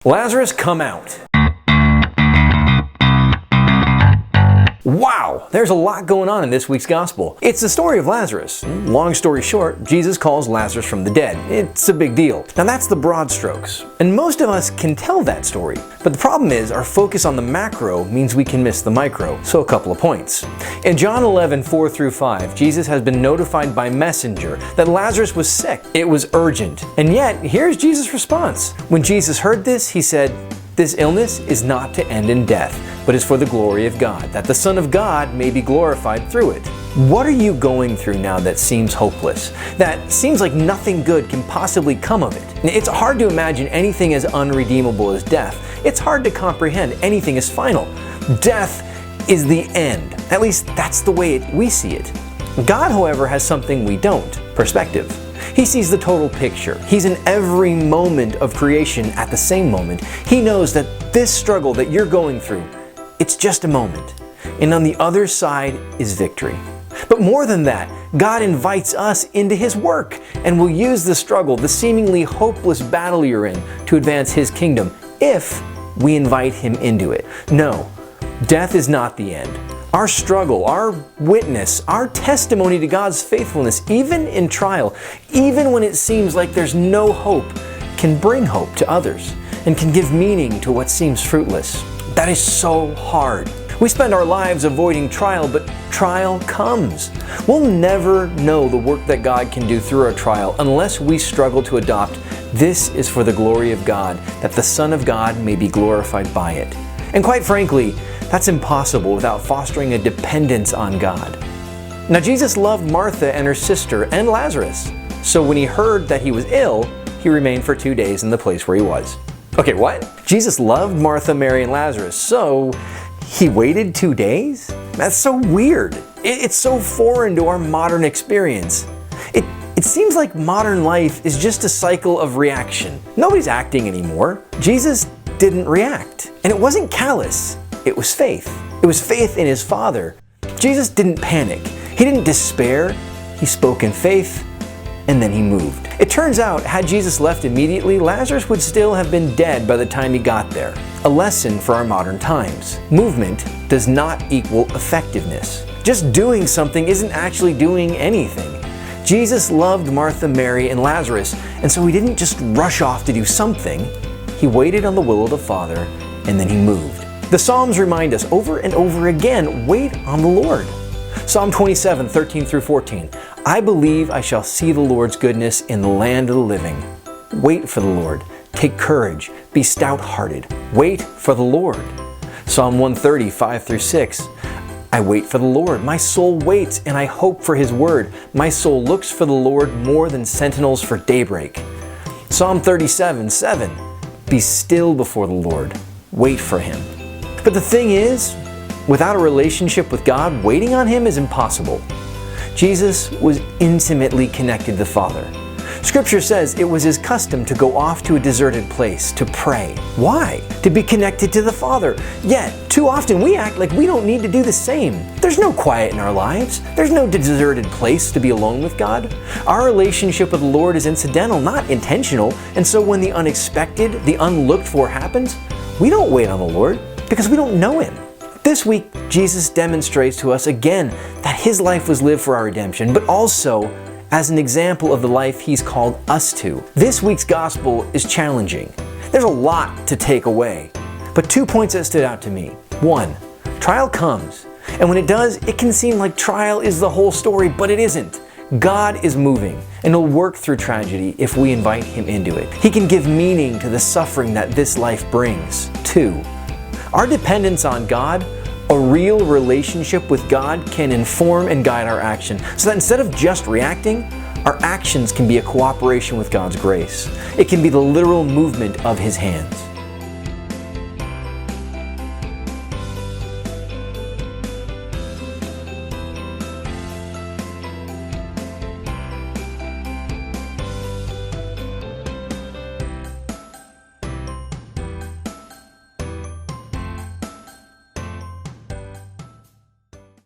Lazarus, come out. Wow, there's a lot going on in this week's gospel. It's the story of Lazarus. Long story short, Jesus calls Lazarus from the dead. It's a big deal. Now that's the broad strokes, and most of us can tell that story. But the problem is, our focus on the macro means we can miss the micro. So a couple of points. In John 11:4-5, Jesus has been notified by messenger that Lazarus was sick. It was urgent. And yet, here's Jesus' response. When Jesus heard this, he said, "This illness is not to end in death, but is for the glory of God, that the Son of God may be glorified through it." What are you going through now that seems hopeless? That seems like nothing good can possibly come of it? It's hard to imagine anything as unredeemable as death. It's hard to comprehend anything as final. Death is the end. At least that's the way we see it. God, however, has something we don't: perspective. He sees the total picture. He's in every moment of creation at the same moment. He knows that this struggle that you're going through, it's just a moment. And on the other side is victory. But more than that, God invites us into His work and will use the struggle, the seemingly hopeless battle you're in, to advance His kingdom if we invite Him into it. No, death is not the end. Our struggle, our witness, our testimony to God's faithfulness, even in trial, even when it seems like there's no hope, can bring hope to others and can give meaning to what seems fruitless. That is so hard. We spend our lives avoiding trial, but trial comes. We'll never know the work that God can do through our trial unless we struggle to adopt, "This is for the glory of God, that the Son of God may be glorified by it." And quite frankly, that's impossible without fostering a dependence on God. Now, Jesus loved Martha and her sister and Lazarus. So when He heard that he was ill, He remained for 2 days in the place where he was. Okay, what? Jesus loved Martha, Mary, and Lazarus, so He waited 2 days? That's so weird. It's so foreign to our modern experience. It seems like modern life is just a cycle of reaction. Nobody's acting anymore. Jesus didn't react. And it wasn't callous. It was faith. It was faith in His Father. Jesus didn't panic. He didn't despair. He spoke in faith, and then He moved. It turns out, had Jesus left immediately, Lazarus would still have been dead by the time he got there. A lesson for our modern times. Movement does not equal effectiveness. Just doing something isn't actually doing anything. Jesus loved Martha, Mary, and Lazarus, and so He didn't just rush off to do something. He waited on the will of the Father, and then He moved. The Psalms remind us over and over again, wait on the Lord. Psalm 27:13-14. "I believe I shall see the Lord's goodness in the land of the living." Wait for the Lord. Take courage. Be stout-hearted. Wait for the Lord. Psalm 130:5-6. "I wait for the Lord. My soul waits, and I hope for His word. My soul looks for the Lord more than sentinels for daybreak." Psalm 37:7. "Be still before the Lord. Wait for Him." But the thing is, without a relationship with God, waiting on Him is impossible. Jesus was intimately connected to the Father. Scripture says it was His custom to go off to a deserted place to pray. Why? To be connected to the Father. Yet, too often we act like we don't need to do the same. There's no quiet in our lives. There's no deserted place to be alone with God. Our relationship with the Lord is incidental, not intentional. And so when the unexpected, the unlooked for happens, we don't wait on the Lord because we don't know Him. This week, Jesus demonstrates to us again that His life was lived for our redemption, but also as an example of the life He's called us to. This week's gospel is challenging. There's a lot to take away, but 2 points that stood out to me. 1, trial comes, and when it does, it can seem like trial is the whole story, but it isn't. God is moving, and He'll work through tragedy if we invite Him into it. He can give meaning to the suffering that this life brings. 2, our dependence on God, a real relationship with God, can inform and guide our action, so that instead of just reacting, our actions can be a cooperation with God's grace. It can be the literal movement of His hands.